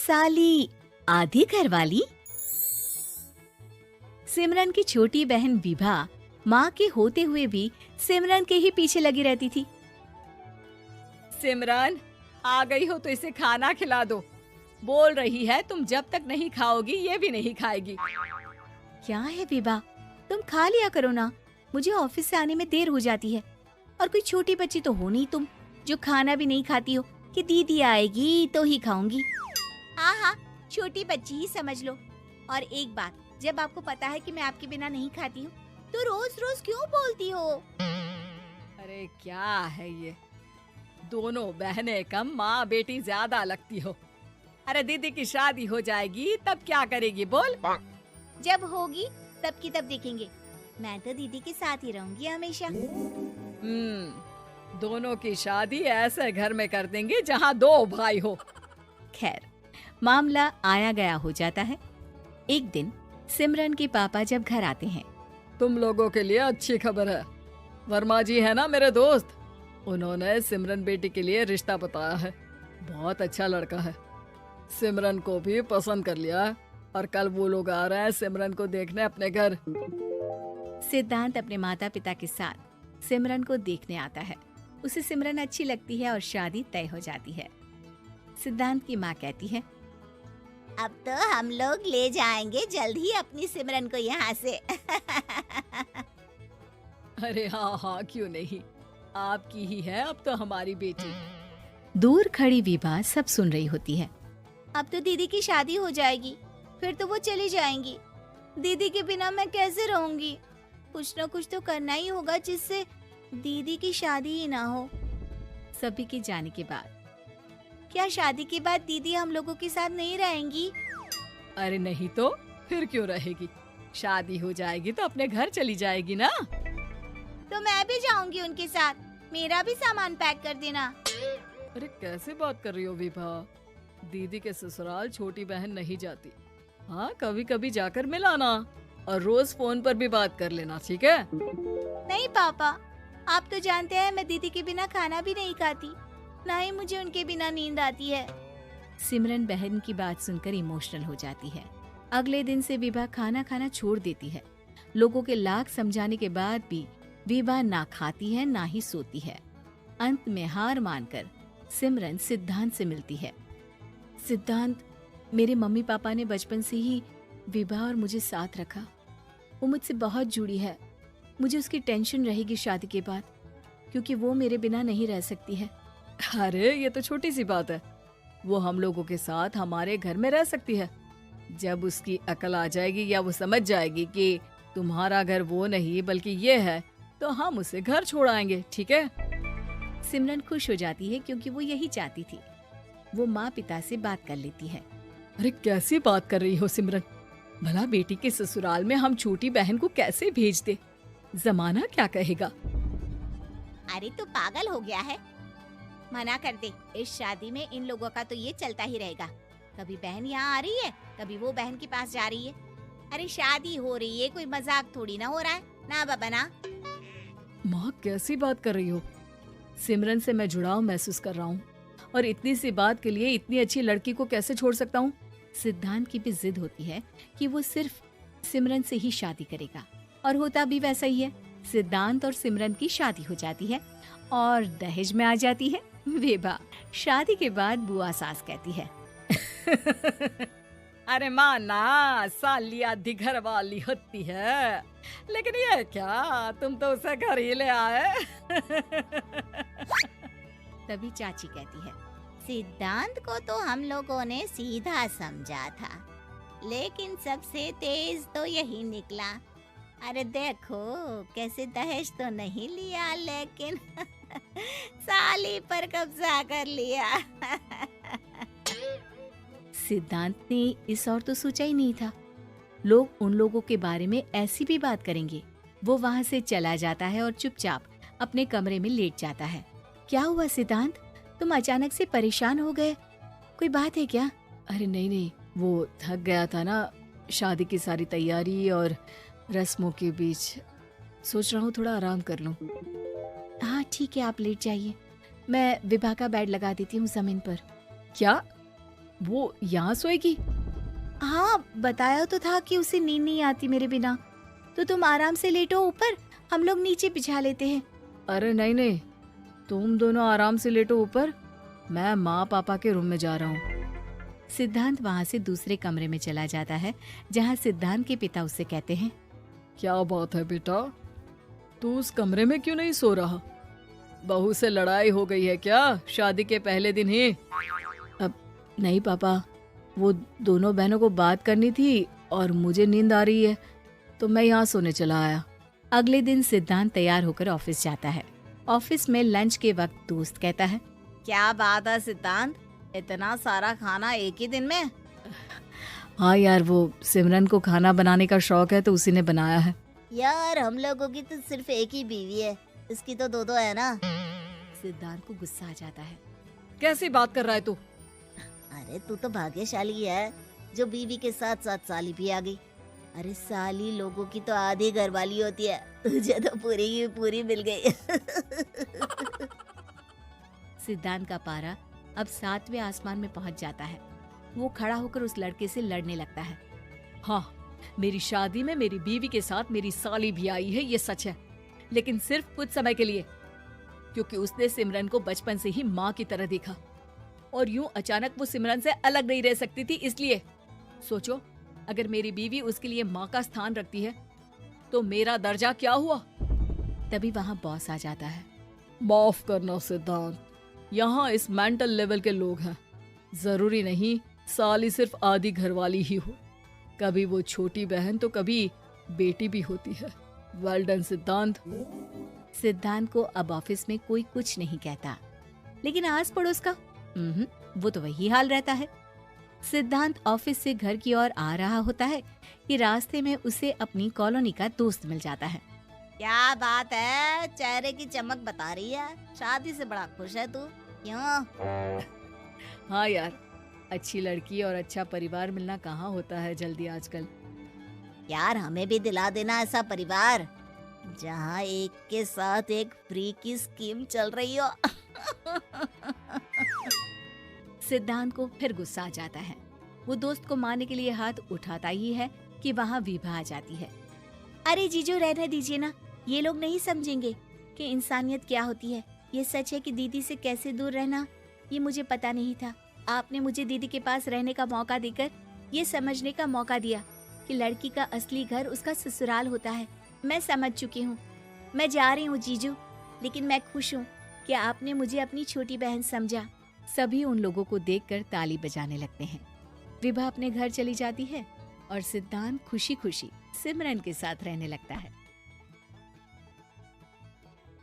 साली आधी घरवाली। सिमरन की छोटी बहन विभा माँ के होते हुए भी सिमरन के ही पीछे लगी रहती थी। सिमरन, आ गई हो तो इसे खाना खिला दो। बोल रही है तुम जब तक नहीं खाओगी ये भी नहीं खाएगी। क्या है विभा, तुम खा लिया करो ना, मुझे ऑफिस से आने में देर हो जाती है। और कोई छोटी बच्ची तो हो नहीं तुम जो खाना भी नहीं खाती हो कि दीदी आएगी तो ही खाऊंगी। हाँ, छोटी बच्ची ही समझ लो। और एक बात, जब आपको पता है कि मैं आपके बिना नहीं खाती हूँ तो रोज रोज क्यों बोलती हो? अरे क्या है ये, दोनों बहनें कम माँ बेटी ज्यादा लगती हो। अरे दीदी की शादी हो जाएगी तब क्या करेगी बोल? जब होगी तब की तब देखेंगे। मैं तो दीदी के साथ ही रहूंगी हमेशा। दोनों की शादी ऐसे घर में कर देंगे जहाँ दो भाई हो। खैर, मामला आया गया हो जाता है। एक दिन सिमरन के पापा जब घर आते हैं, तुम लोगों के लिए अच्छी खबर है। वर्मा जी है ना मेरे दोस्त, उन्होंने सिमरन बेटी के लिए रिश्ता बताया है। बहुत अच्छा लड़का है, सिमरन को भी पसंद कर लिया है और कल वो लोग आ रहे हैं सिमरन को देखने अपने घर। सिद्धांत अपने माता पिता के साथ सिमरन को देखने आता है। उसे सिमरन अच्छी लगती है और शादी तय हो जाती है। सिद्धांत की माँ कहती है, अब तो हम लोग ले जाएंगे जल्द ही अपनी सिमरन को यहाँ से। अरे हाँ, क्यों नहीं, आपकी ही है अब तो हमारी बेटी। दूर खड़ी विभा सब सुन रही होती है। अब तो दीदी की शादी हो जाएगी, फिर तो वो चली जाएंगी। दीदी के बिना मैं कैसे रहूंगी? कुछ न कुछ तो करना ही होगा जिससे दीदी की शादी ही ना हो। सभी के जाने के बाद क्या शादी के बाद दीदी हम लोगों के साथ नहीं रहेंगी? अरे नहीं तो फिर क्यों रहेगी, शादी हो जाएगी तो अपने घर चली जाएगी ना। तो मैं भी जाऊंगी उनके साथ, मेरा भी सामान पैक कर देना। अरे कैसे बात कर रही हो विभा, दीदी के ससुराल छोटी बहन नहीं जाती। हाँ, कभी कभी जाकर मिलाना और रोज फोन पर भी बात कर लेना, ठीक है? नहीं पापा, आप तो जानते हैं मैं दीदी के बिना खाना भी नहीं खाती, ना ही मुझे उनके बिना नींद आती है। सिमरन बहन की बात सुनकर इमोशनल हो जाती है। अगले दिन से विभा खाना खाना छोड़ देती है। लोगों के लाख समझाने के बाद भी विभा ना खाती है ना ही सोती है। अंत में हार मानकर सिमरन सिद्धांत से मिलती है। सिद्धांत, मेरे मम्मी पापा ने बचपन से ही विभा और मुझे साथ रखा। वो मुझसे बहुत जुड़ी है। मुझे उसकी टेंशन रहेगी शादी के बाद, क्योंकि वो मेरे बिना नहीं रह सकती है। अरे ये तो छोटी सी बात है, वो हम लोगों के साथ हमारे घर में रह सकती है। जब उसकी अकल आ जाएगी या वो समझ जाएगी कि तुम्हारा घर वो नहीं बल्कि ये है, तो हम उसे घर छोड़ आएंगे, ठीक है? सिमरन खुश हो जाती है क्योंकि वो यही चाहती थी। वो माँ पिता से बात कर लेती है। अरे कैसी बात कर रही हो सिमरन, भला बेटी के ससुराल में हम छोटी बहन को कैसे भेज दे? जमाना क्या कहेगा? अरे तू पागल हो गया है, मना कर दे। इस शादी में इन लोगों का तो ये चलता ही रहेगा। कभी बहन यहाँ आ रही है, कभी वो बहन के पास जा रही है। अरे शादी हो रही है, कोई मजाक थोड़ी ना हो रहा है ना बाबा ना। माँ कैसी बात कर रही हो? सिमरन से मैं जुड़ाव महसूस कर रहा हूँ और इतनी सी बात के लिए इतनी अच्छी लड़की को कैसे छोड़ सकता हूँ? सिद्धांत की भी जिद होती है कि वो सिर्फ सिमरन से ही शादी करेगा, और होता भी वैसा ही है। सिद्धांत और सिमरन की शादी हो जाती है और दहेज में आ जाती है विभा। शादी के बाद बुआ सास कहती है, अरे माँ ना, साली आधी घर वाली होती है, लेकिन ये क्या, तुम तो उसे घर ही ले आए। तभी चाची कहती है, सिद्धांत को तो हम लोगों ने सीधा समझा था, लेकिन सबसे तेज तो यही निकला। अरे देखो कैसे दहेज तो नहीं लिया, लेकिन साली पर कब्जा कर लिया। सिद्धांत ने इस और तो सोचा ही नहीं था, लोग उन लोगों के बारे में ऐसी भी बात करेंगे। वो वहाँ से चला जाता है और चुपचाप अपने कमरे में लेट जाता है। क्या हुआ सिद्धांत, तुम अचानक से परेशान हो गए, कोई बात है क्या? अरे नहीं, वो थक गया था ना, शादी की सारी तैयारी और रस्मों के बीच, सोच रहा हूँ थोड़ा आराम कर लूँ। हाँ ठीक है, आप लेट जाइए, मैं विभा का बेड लगा देती हूँ जमीन पर। क्या? वो यहाँ सोएगी? हाँ, बताया तो था कि उसे नींद नहीं आती मेरे बिना। तो तुम आराम से लेटो ऊपर, हम लोग नीचे बिछा लेते हैं। अरे नहीं नहीं, तुम दोनों आराम से लेटो ऊपर, मैं माँ पापा के रूम में जा रहा हूँ। सिद्धांत वहाँ से दूसरे कमरे में चला जाता है, जहाँ सिद्धांत के पिता उससे कहते हैं, क्या बात है बेटा, तू उस कमरे में क्यों नहीं सो रहा? बहू से लड़ाई हो गई है क्या शादी के पहले दिन ही? अब नहीं पापा, वो दोनों बहनों को बात करनी थी और मुझे नींद आ रही है, तो मैं यहाँ सोने चला आया। अगले दिन सिद्धांत तैयार होकर ऑफिस जाता है। ऑफिस में लंच के वक्त दोस्त कहता है, क्या बात है सिद्धांत, इतना सारा खाना एक ही दिन में? हाँ यार, वो सिमरन को खाना बनाने का शौक है तो उसी ने बनाया है। यार हम लोगों की तो सिर्फ एक ही बीवी है, इसकी तो दो है ना। सिद्धांत को गुस्सा आ जाता है। कैसी बात कर रहा है तू? अरे तू तो भाग्यशाली है जो बीवी के साथ साथ साली भी आ गई। अरे साली लोगों की तो आधी घरवाली होती है, तुझे तो पूरी की पूरी मिल गई। सिद्धांत का पारा अब 7वें आसमान में पहुंच जाता है। वो खड़ा होकर उस लड़के से लड़ने लगता है। हाँ, मेरी शादी में मेरी बीवी के साथ मेरी साली भी आई है, ये सच है, लेकिन सिर्फ कुछ समय के लिए, क्योंकि उसने सिमरन को बचपन से ही माँ की तरह देखा और यूं अचानक वो सिमरन से अलग नहीं रह सकती थी। इसलिए सोचो, अगर मेरी बीवी उसके लिए माँ का स्थान रखती है तो मेरा दर्जा क्या हुआ? तभी वहाँ बॉस आ जाता है। माफ करना सिद्धांत, यहाँ इस मेंटल लेवल के लोग हैं, जरूरी नहीं साली सिर्फ आधी घरवाली ही हो, कभी वो छोटी बहन तो कभी बेटी भी होती है। वेल डन सिद्धांत। सिद्धांत को अब ऑफिस में कोई कुछ नहीं कहता, लेकिन आस पड़ोस का वो तो वही हाल रहता है। सिद्धांत ऑफिस से घर की ओर आ रहा होता है कि रास्ते में उसे अपनी कॉलोनी का दोस्त मिल जाता है। क्या बात है, चेहरे की चमक बता रही है, शादी से बड़ा खुश है तू, क्यों? हाँ यार, अच्छी लड़की और अच्छा परिवार मिलना कहाँ होता है जल्दी आजकल। यार हमें भी दिला देना ऐसा परिवार जहाँ एक के साथ एक फ्री की स्कीम चल रही हो। सिद्धांत को फिर गुस्सा आ जाता है। वो दोस्त को मारने के लिए हाथ उठाता ही है कि वहाँ विभा आ जाती है। अरे जीजू, रहने दीजिए ना, ये लोग नहीं समझेंगे कि इंसानियत क्या होती है। ये सच है कि दीदी से कैसे दूर रहना, ये मुझे पता नहीं था। आपने मुझे दीदी के पास रहने का मौका देकर ये समझने का मौका दिया कि लड़की का असली घर उसका ससुराल होता है। मैं समझ चुकी हूँ, मैं जा रही हूँ जीजू, लेकिन मैं खुश हूँ कि आपने मुझे अपनी छोटी बहन समझा। सभी उन लोगों को देखकर ताली बजाने लगते हैं। विभा अपने घर चली जाती है और सिद्धांत खुशी खुशी सिमरन के साथ रहने लगता है।